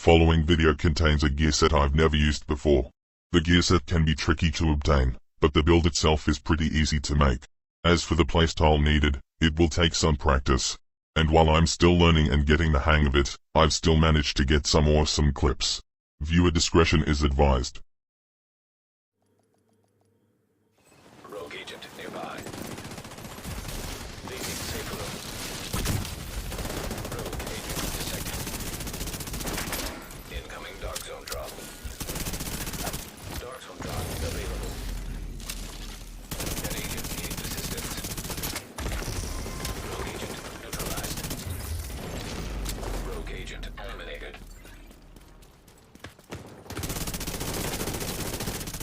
following video contains a gear set I've never used before. The gear set can be tricky to obtain, but the build itself is pretty easy to make. As for the playstyle needed, it will take some practice. And while I'm still learning and getting the hang of it, I've still managed to get some awesome clips. Viewer discretion is advised. Rogue agent nearby. Leaving safe room. Rogue agent detected. Incoming dark zone drop. Dark zone drop available. An agent needs assistance. Rogue agent neutralized. Rogue agent eliminated.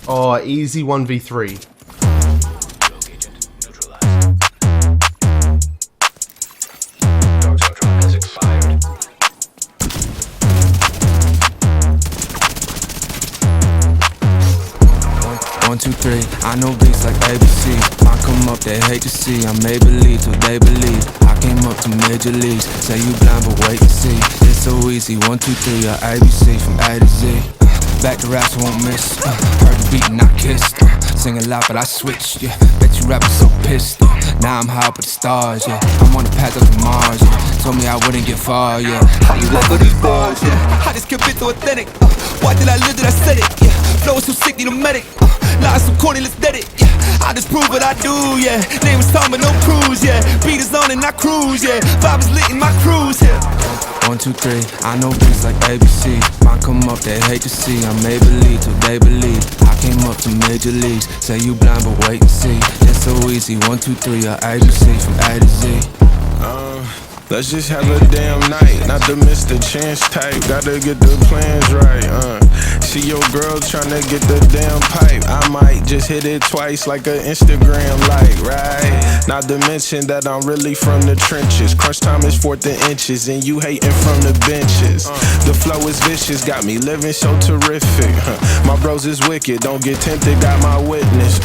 Oh, easy 1v3. Rogue agent neutralized. Dark zone drop has expired. 1, 2, 3, I know beats like ABC. I come up, they hate to see. I may believe till they believe. I came up to major leagues. Say you blind, but wait and see. It's so easy. 1, 2, 3, ABC from A to Z. Back to raps, won't miss. Heard the beat and I kissed. Singing loud, but I switched. Yeah, bet you rappers so pissed. Now I'm high up with the stars. Yeah, I'm on the path up to Mars. Yeah, told me I wouldn't get far. Yeah, how you walk with these bars? Yeah, I just kept it so authentic. Why did I live that I said it? Yeah, flow is so sick, need a medic. Lies so corny, let's dead it. Yeah, I just prove what I do. Yeah, name is Tom, but no cruise. Yeah, beat is on and I cruise. Yeah, vibe is lit in my cruise. Yeah. 1, 2, 3, I know beats like ABC. Mine come up, they hate to see. I may believe till they believe. I came up to major leagues. Say you blind, but wait and see. It's so easy. 1, 2, 3, ABC from A to Z. Let's just have a damn night, not to miss the chance type. Gotta get the plans right, See your girl tryna get the damn pipe. I might just hit it twice like an Instagram like, right? Not to mention that I'm really from the trenches. Crunch time is 4th and inches, and you hating from the benches. The flow is vicious, got me living so terrific. My bros is wicked, don't get tempted, got my witness.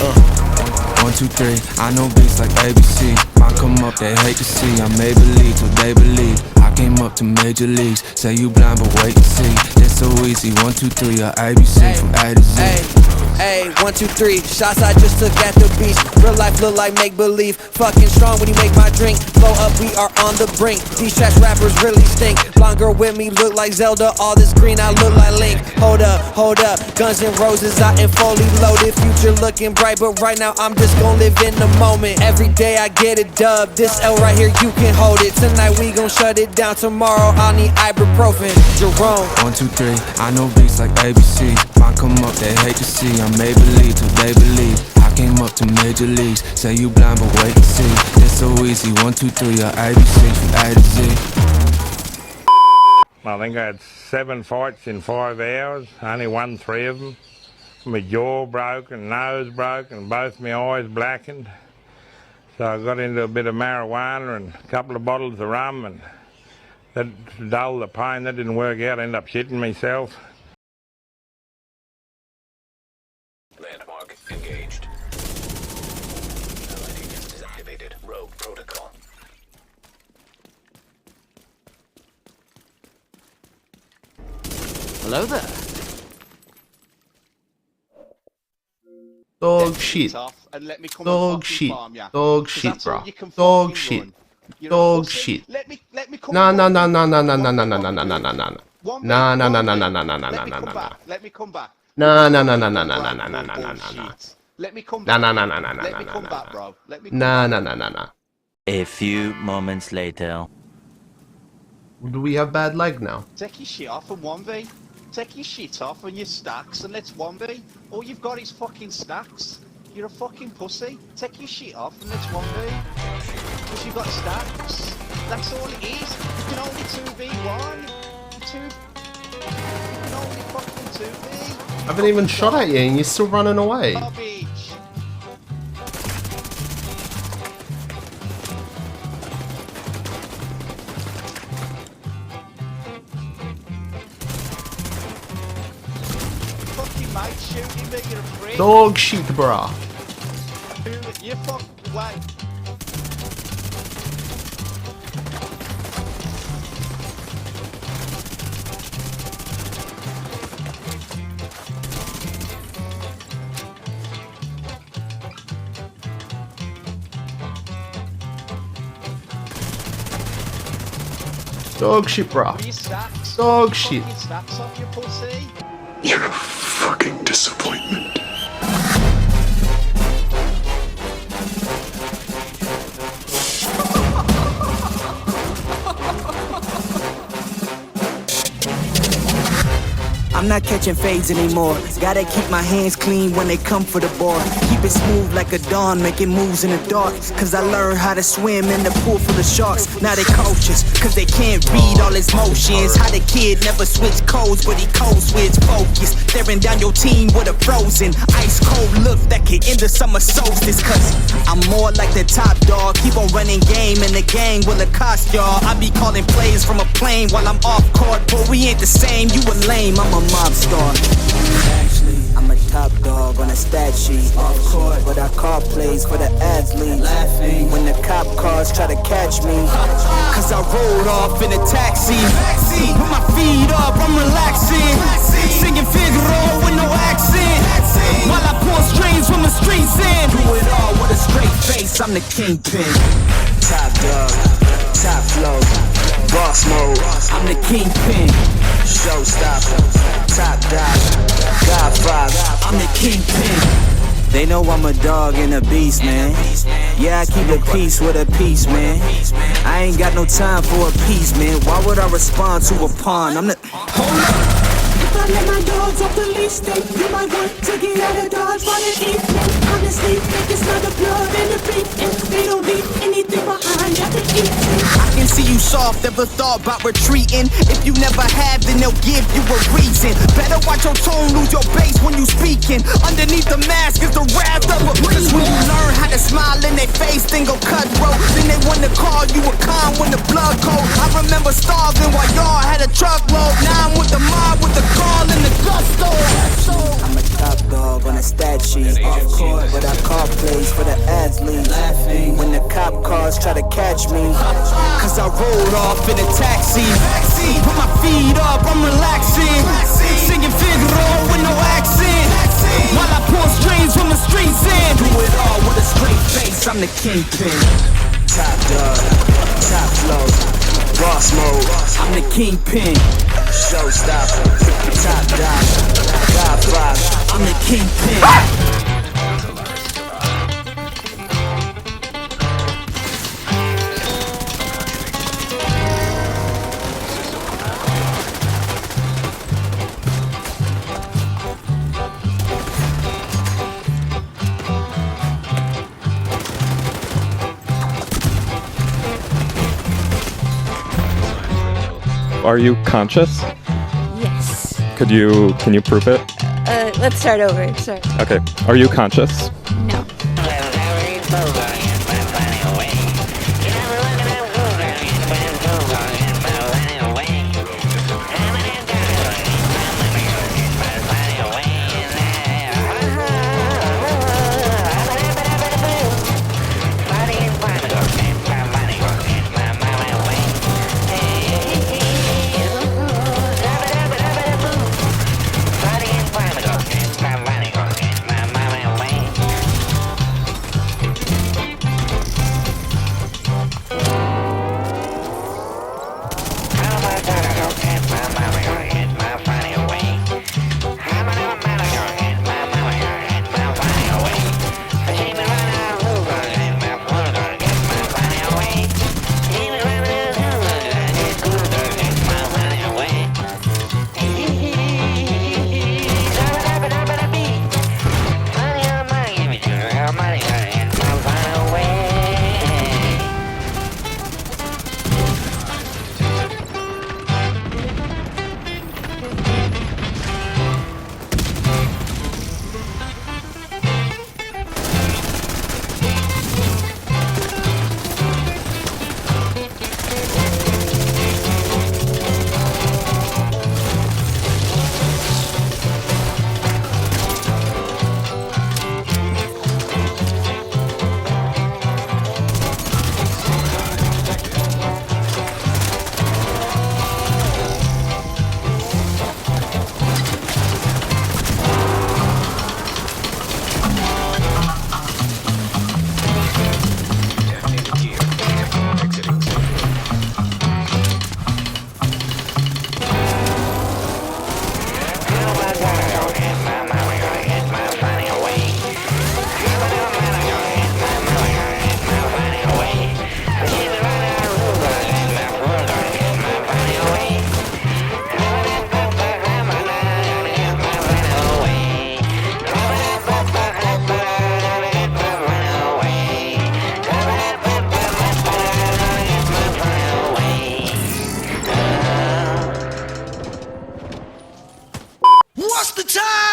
1, 2, 3, I know beats like ABC. Mine come up, they hate to see. I may believe till they believe. I came up to major leagues. Say you blind, but wait and see. It's so easy. 1, 2, 3, ABC from A to Z. Hey, 1, 2, 3, shots I just took at the beach. Real life look like make-believe. Fucking strong when you make my drink. Blow up, we are on the brink. These trash rappers really stink. Blonde girl with me look like Zelda. All this green, I look like Link. Hold up, Guns N' Roses out and fully loaded. Future looking bright, but right now I'm just gon' live in the moment. Every day I get a dub. This L right here, you can hold it. Tonight we gon' shut it down. Tomorrow I'll need ibuprofen. Jerome. 1, 2, 3, I know beats like ABC. Mine come up, they hate to see. I may believe till they believe. I came up to major leagues. Say you blind, but wait and see. It's so easy. 1, 2, 3, ABC from A to Z. I think I had 7 fights in 5 hours. I only won 3 of them. My jaw broke and nose broke and both my eyes blackened. So I got into a bit of marijuana and a couple of bottles of rum, and that dulled the pain. That didn't work out. I ended up shitting myself. Landmark engaged. Allied agent activated. Rogue protocol. Hello there. Dog shit. Dog shit. Dog shit, bro. Dog shit. Dog shit. Nah, nah, nah, nah, nah, nah, nah, nah, nah, nah, nah, nah, nah, nah. Nah, nah, nah, nah, nah, nah, nah, nah, nah, nah, nah. Let me come back. Nah, nah, nah, nah, nah, nah, nah, nah, nah, nah, nah, nah, nah. Let me come Nah, back. nah, nah, nah, nah, nah, Let me nah, come nah, back, nah. bro. Let me. Nah, nah, nah, nah, nah. A few moments later. Do we have bad leg now? Take your shit off and 1v. Take your shit off and your stacks and let's 1v. All you've got is fucking stacks. You're a fucking pussy. Take your shit off and let's 1v. Because you've got stacks. That's all it is. You can only 2v1. You can only fucking 2v. I haven't even shot at you and you're still running away. Garbage. Fucking mate shooting me, you're a freak. Dog shit, brah. You fucking wait. Dog shit, bro. With your stacks. Dog shit. Fucking stacks off, you pussy. You're a fucking disappointment. I'm not catching fades anymore. Gotta keep my hands clean when they come for the ball. Keep it smooth like a dawn, making moves in the dark. Cause I learned how to swim in the pool full of sharks. Now they coaches, cause they can't read all his motions. How the kid never switch codes, but he code switch focus. Staring down your team with a frozen, ice cold look that could end the summer solstice. Cause I'm more like the top dog. Keep on running game and the gang will accost y'all. I be calling plays from a plane while I'm off court. But we ain't the same, you a lame, I'm a mob star. Actually, I'm a top dog on a stat sheet. Off court, but I call plays for the athletes. Laughing when the cop cars try to catch me. Cause I rolled off in a taxi. Put my feet up, I'm relaxing. Singing Figaro with no accent. While I pull strings from the streets in. Do it all with a straight face, I'm the kingpin. Top dog, top flow, boss mode. I'm the kingpin. Showstopper, top dog, Godfather, I'm the kingpin. They know I'm a dog and a beast, man. Yeah, I keep a peace with a piece, man. I ain't got no time for a piece, man. Why would I respond to a pawn? I'm the... Hold up. If I let my dogs off the leash, then you might want to get out of Dodge for the evening. Honestly, think it's not the blood and the beef, and they don't leave anything behind after eating. I can see you soft, never thought about retreating. If you never have, then they'll give you a reason. Better watch your tone, lose your bass when you speaking. Underneath the mask is the wrath of a beast. When you learn how to smile in their face, then go cutthroat. Then they want to call you a con when the blood cold. I remember starving while y'all had a truckload. Now I'm with the mob with the call and the gusto. I'm a top dog on a stat sheet. Off court, but I call plays for the athletes. Laughing when the cop cars try to catch me. Cause I rolled off in a taxi. Put my feet up, I'm relaxing. Singing Figaro with no accent. While I pull strings from the streets in. Do it all with a straight face, I'm the kingpin. Top dog, top flow, boss mode. I'm the kingpin. Showstopper, top dog, Godfather. I'm the kingpin. Are you conscious? Yes. Can you prove it? Let's start over. Sorry. Okay. Are you conscious? No.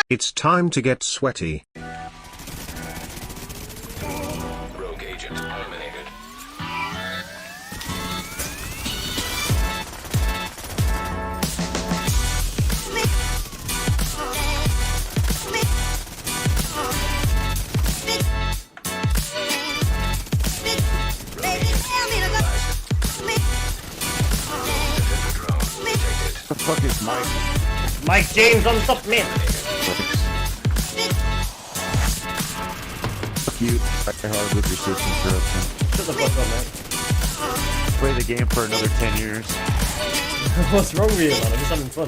It's time to get sweaty. Rogue agent eliminated. What the fuck is Mike? Mike James on top, man. Fuck you. I hard with your system corruption. Shut the fuck up, mate. Play the game for another 10 years. What's wrong with you, man? I'm just having fun.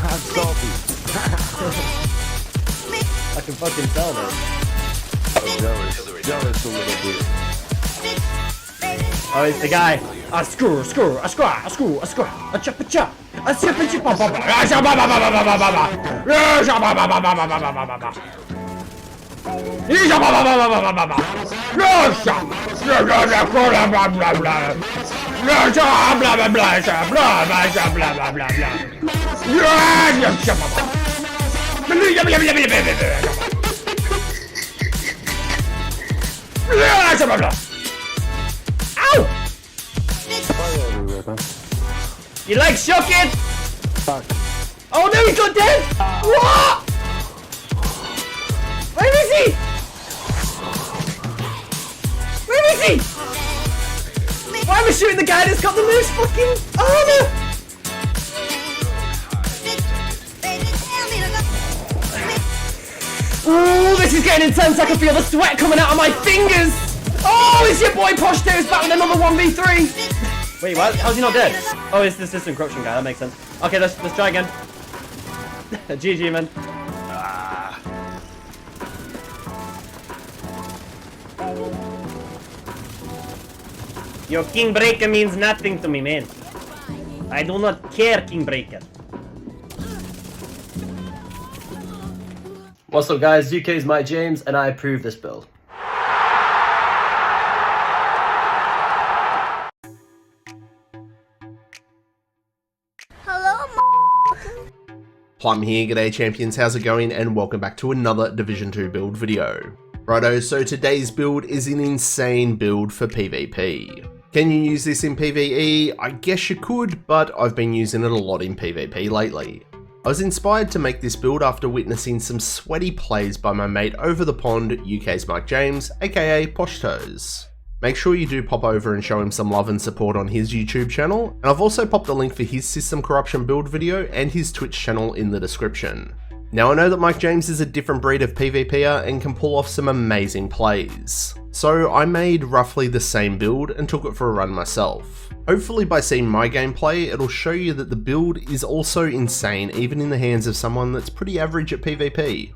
I'm salty. I can fucking tell, man. I'm jealous. Jealous a little bit. Oh, it's the guy. A screw, a squaw, a chop, a chop, a chip, a chip, Ow! You like shocking? Fuck. Oh no, he's not dead! What? Where is he? Where is he? Why am I shooting the guy that's got the most fucking armor? Ooh, this is getting intense. I can feel the sweat coming out of my fingers. Oh, it's your boy Posh Toes back with another 1v3. Wait, what? How's he not dead? Oh, it's the system corruption guy. That makes sense. Okay, let's try again. GG, man. Your King Breaker means nothing to me, man. I do not care, King Breaker. What's up, guys? UkZz MIKE JAMES, and I approve this build. Plum here, g'day champions, how's it going, and welcome back to another Division 2 build video. Righto, so today's build is an insane build for PvP. Can you use this in PvE? I guess you could, but I've been using it a lot in PvP lately. I was inspired to make this build after witnessing some sweaty plays by my mate over the pond, UkZz MIKE JAMES, aka Posh Toes. Make sure you do pop over and show him some love and support on his YouTube channel, and I've also popped a link for his system corruption build video and his Twitch channel in the description. Now I know that Mike James is a different breed of PvPer and can pull off some amazing plays, so I made roughly the same build and took it for a run myself. Hopefully by seeing my gameplay, it'll show you that the build is also insane even in the hands of someone that's pretty average at PvP.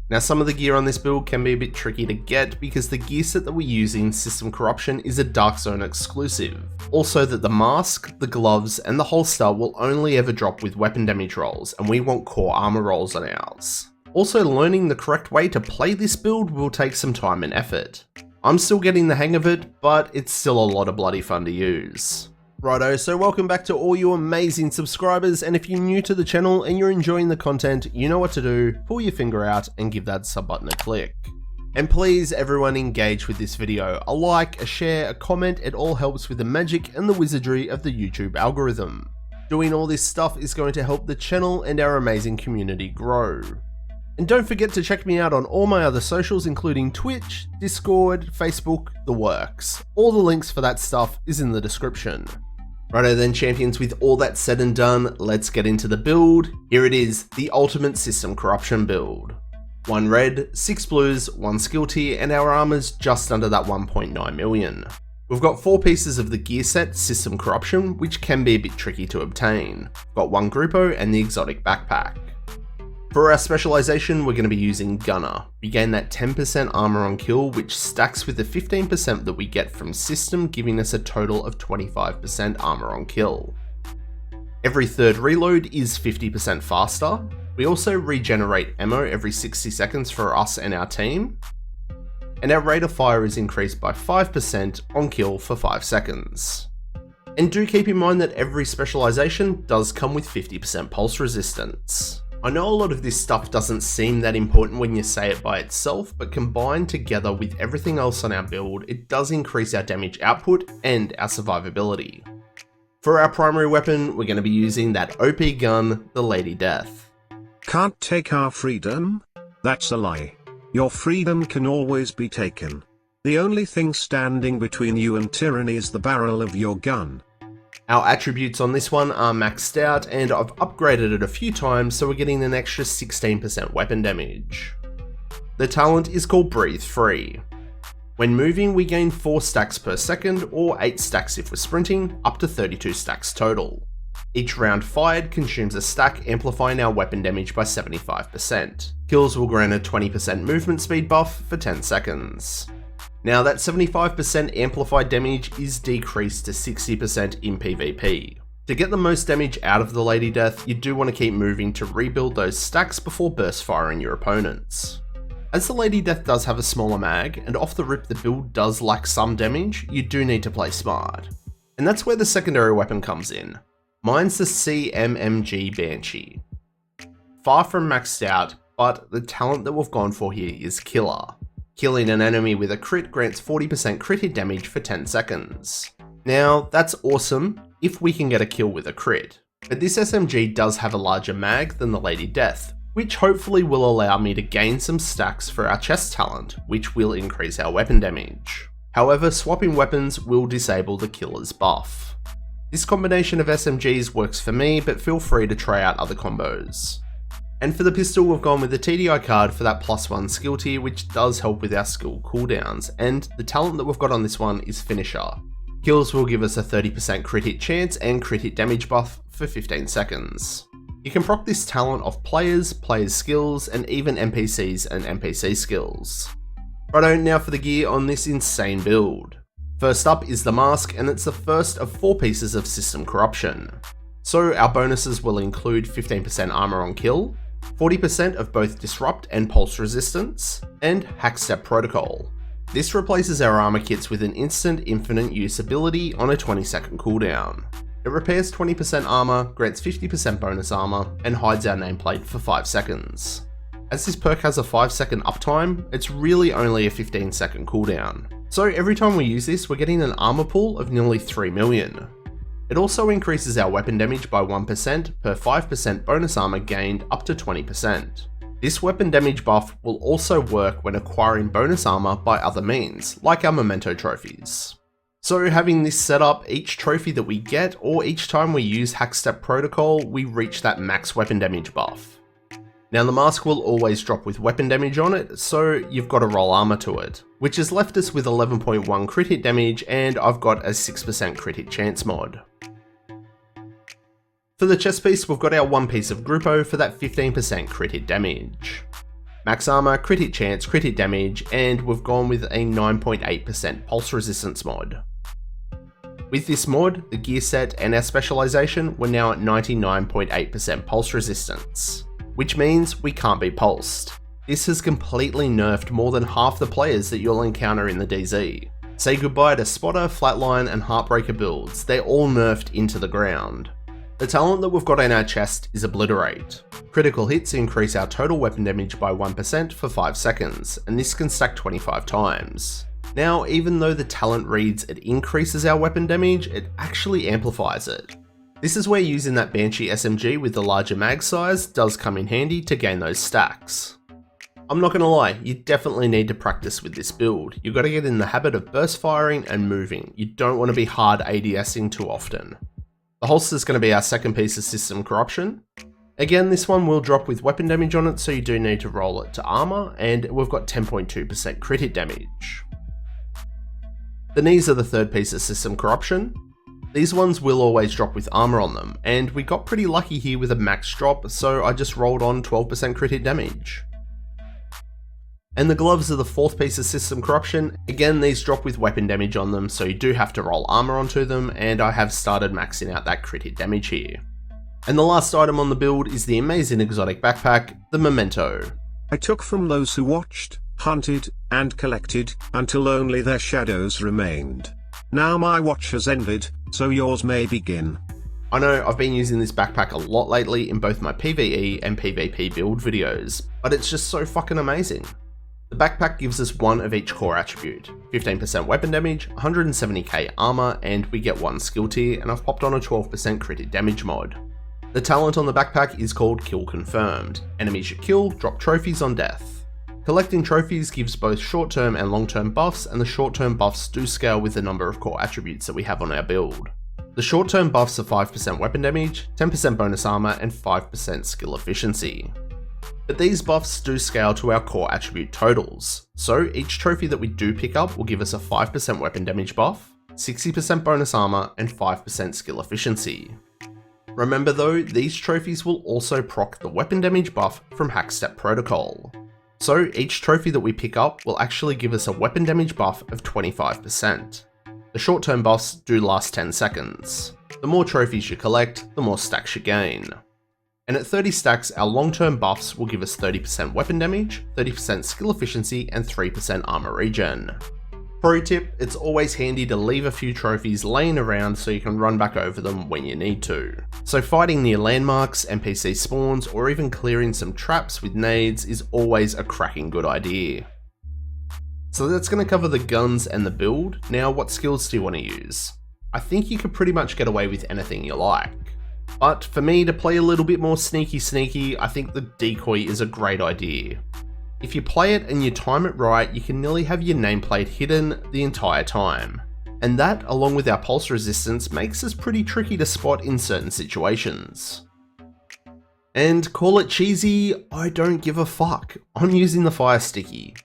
Now some of the gear on this build can be a bit tricky to get because the gear set that we use in System Corruption is a Dark Zone exclusive. Also that the mask, the gloves, and the holster will only ever drop with weapon damage rolls, and we want core armor rolls on ours. Also learning the correct way to play this build will take some time and effort. I'm still getting the hang of it, but it's still a lot of bloody fun to use. Righto, so welcome back to all you amazing subscribers, and if you're new to the channel and you're enjoying the content, you know what to do, pull your finger out and give that sub button a click. And please everyone engage with this video, a like, a share, a comment, it all helps with the magic and the wizardry of the YouTube algorithm. Doing all this stuff is going to help the channel and our amazing community grow. And don't forget to check me out on all my other socials including Twitch, Discord, Facebook, the works. All the links for that stuff is in the description. Righto then champions, with all that said and done, let's get into the build. Here it is, the ultimate System Corruption build. 1 red, 6 blues, 1 skill tier, and our armor's just under that 1.9 million. We've got 4 pieces of the gear set, System Corruption, which can be a bit tricky to obtain. We've got 1 Grupo and the exotic backpack. For our specialization, we're going to be using Gunner. We gain that 10% armor on kill, which stacks with the 15% that we get from system, giving us a total of 25% armor on kill. Every third reload is 50% faster. We also regenerate ammo every 60 seconds for us and our team. And our rate of fire is increased by 5% on kill for 5 seconds. And do keep in mind that every specialization does come with 50% pulse resistance. I know a lot of this stuff doesn't seem that important when you say it by itself, but combined together with everything else on our build, it does increase our damage output and our survivability. For our primary weapon, we're going to be using that OP gun, the Lady Death. Can't take our freedom? That's a lie. Your freedom can always be taken. The only thing standing between you and tyranny is the barrel of your gun. Our attributes on this one are maxed out, and I've upgraded it a few times so we're getting an extra 16% weapon damage. The talent is called Breathe Free. When moving, we gain 4 stacks per second, or 8 stacks if we're sprinting, up to 32 stacks total. Each round fired consumes a stack, amplifying our weapon damage by 75%. Kills will grant a 20% movement speed buff for 10 seconds. Now that 75% amplified damage is decreased to 60% in PvP. To get the most damage out of the Lady Death, you do want to keep moving to rebuild those stacks before burst firing your opponents. As the Lady Death does have a smaller mag, and off the rip the build does lack some damage, you do need to play smart. And that's where the secondary weapon comes in. Mine's the CMMG Banshee. Far from maxed out, but the talent that we've gone for here is Killer. Killing an enemy with a crit grants 40% crit hit damage for 10 seconds. Now, that's awesome if we can get a kill with a crit, but this SMG does have a larger mag than the Lady Death, which hopefully will allow me to gain some stacks for our chest talent, which will increase our weapon damage. However, swapping weapons will disable the killer's buff. This combination of SMGs works for me, but feel free to try out other combos. And for the pistol, we've gone with the TDI card for that +1 skill tier, which does help with our skill cooldowns, and the talent that we've got on this one is Finisher. Kills will give us a 30% crit hit chance and crit hit damage buff for 15 seconds. You can proc this talent off players' skills, and even NPCs and NPC skills. Righto, now for the gear on this insane build. First up is the mask, and it's the first of 4 pieces of system corruption. So our bonuses will include 15% armor on kill, 40% of both disrupt and pulse resistance, and hack step protocol. This replaces our armor kits with an instant infinite use ability on a 20-second cooldown. It repairs 20% armor, grants 50% bonus armor, and hides our nameplate for 5 seconds. As this perk has a 5-second uptime, it's really only a 15-second cooldown. So every time we use this, we're getting an armor pool of nearly 3 million. It also increases our weapon damage by 1% per 5% bonus armor gained up to 20%. This weapon damage buff will also work when acquiring bonus armor by other means, like our memento trophies. So having this set up, each trophy that we get, or each time we use hack step protocol, we reach that max weapon damage buff. Now the mask will always drop with weapon damage on it, so you've got to roll armor to it, which has left us with 11.1 crit hit damage, and I've got a 6% crit hit chance mod. For the chest piece, we've got our 1 piece of Gruppo for that 15% crit hit damage. Max armor, crit hit chance, crit hit damage, and we've gone with a 9.8% pulse resistance mod. With this mod, the gear set, and our specialization, we're now at 99.8% pulse resistance, which means we can't be pulsed. This has completely nerfed more than half the players that you'll encounter in the DZ. Say goodbye to Spotter, Flatline, and Heartbreaker builds, they're all nerfed into the ground. The talent that we've got in our chest is Obliterate. Critical hits increase our total weapon damage by 1% for 5 seconds, and this can stack 25 times. Now, even though the talent reads it increases our weapon damage, it actually amplifies it. This is where using that Banshee SMG with the larger mag size does come in handy to gain those stacks. I'm not gonna lie, you definitely need to practice with this build. You've got to get in the habit of burst firing and moving. You don't want to be hard ADSing too often. The holster is going to be our second piece of system corruption. Again, this one will drop with weapon damage on it, so you do need to roll it to armor, and we've got 10.2% crit hit damage. The knees are the third piece of system corruption. These ones will always drop with armor on them, and we got pretty lucky here with a max drop, so I just rolled on 12% crit hit damage. And the gloves are the fourth piece of system corruption. Again, these drop with weapon damage on them, so you do have to roll armor onto them, and I have started maxing out that crit hit damage here. And the last item on the build is the amazing exotic backpack, the Memento. I took from those who watched, hunted, and collected, until only their shadows remained. Now my watch has ended, so yours may begin. I know I've been using this backpack a lot lately in both my PVE and PVP build videos, but it's just so fucking amazing. The backpack gives us one of each core attribute, 15% weapon damage, 170k armor, and we get one skill tier, and I've popped on a 12% crit hit damage mod. The talent on the backpack is called Kill Confirmed. Enemies you kill drop trophies on death. Collecting trophies gives both short-term and long-term buffs, and the short-term buffs do scale with the number of core attributes that we have on our build. The short-term buffs are 5% weapon damage, 10% bonus armor, and 5% skill efficiency. But these buffs do scale to our core attribute totals, so each trophy that we do pick up will give us a 5% weapon damage buff, 60% bonus armor, and 5% skill efficiency. Remember though, these trophies will also proc the weapon damage buff from Hackstep Protocol. So each trophy that we pick up will actually give us a weapon damage buff of 25%. The short-term buffs do last 10 seconds. The more trophies you collect, the more stacks you gain. And at 30 stacks, our long-term buffs will give us 30% weapon damage, 30% skill efficiency, and 3% armor regen. Pro tip, it's always handy to leave a few trophies laying around so you can run back over them when you need to. So fighting near landmarks, NPC spawns, or even clearing some traps with nades is always a cracking good idea. So that's going to cover the guns and the build. Now what skills do you want to use? I think you could pretty much get away with anything you like. But for me, to play a little bit more sneaky, I think the decoy is a great idea. If you play it and you time it right, you can nearly have your nameplate hidden the entire time. And that, along with our pulse resistance, makes us pretty tricky to spot in certain situations. And call it cheesy, I don't give a fuck. I'm using the fire sticky.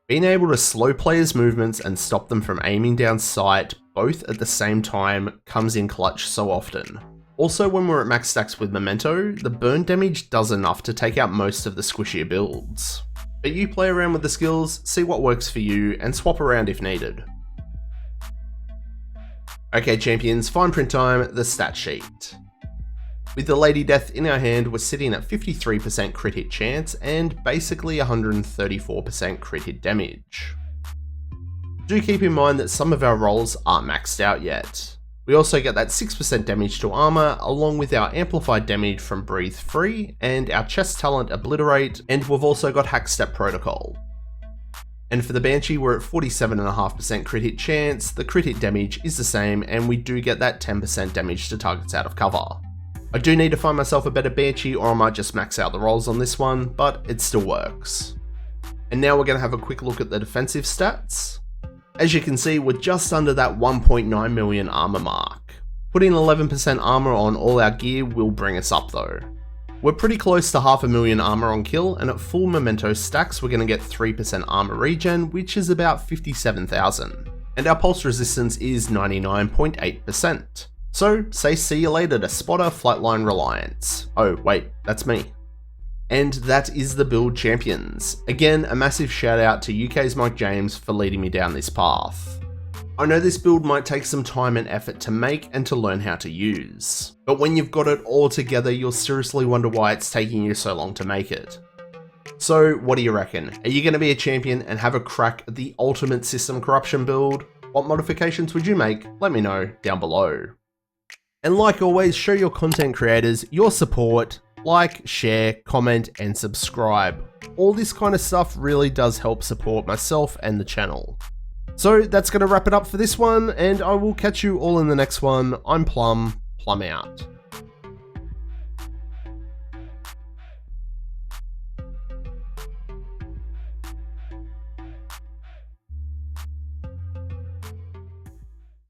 Being able to slow players' movements and stop them from aiming down sight both at the same time comes in clutch so often. Also, when we're at max stacks with Memento, the burn damage does enough to take out most of the squishier builds. But you play around with the skills, see what works for you, and swap around if needed. Okay champions, fine print time, the stat sheet. With the Lady Death in our hand, we're sitting at 53% crit hit chance and basically 134% crit hit damage. Do keep in mind that some of our rolls aren't maxed out yet. We also get that 6% damage to armor, along with our amplified damage from Breathe Free, and our chest talent Obliterate, and we've also got Hackstep Protocol. And for the Banshee, we're at 47.5% crit hit chance, the crit hit damage is the same, and we do get that 10% damage to targets out of cover. I do need to find myself a better Banshee, or I might just max out the rolls on this one, but it still works. And now we're going to have a quick look at the defensive stats. As you can see, we're just under that 1.9 million armor mark. Putting 11% armor on all our gear will bring us up though. We're pretty close to 500,000 armor on kill, and at full Memento stacks we're going to get 3% armor regen, which is about 57,000. And our pulse resistance is 99.8%. So say see you later to Spotter Flightline Reliance. Oh wait, that's me. And that is the build champions. Again, a massive shout out to UkZz MIKE JAMES for leading me down this path. I know this build might take some time and effort to make and to learn how to use, but when you've got it all together, you'll seriously wonder why it's taking you so long to make it. So what do you reckon? Are you going to be a champion and have a crack at the ultimate system corruption build? What modifications would you make? Let me know down below. And like always, show your content creators your support. Like, share, comment, and subscribe. All this kind of stuff really does help support myself and the channel. So that's going to wrap it up for this one, and I will catch you all in the next one. I'm Plum out.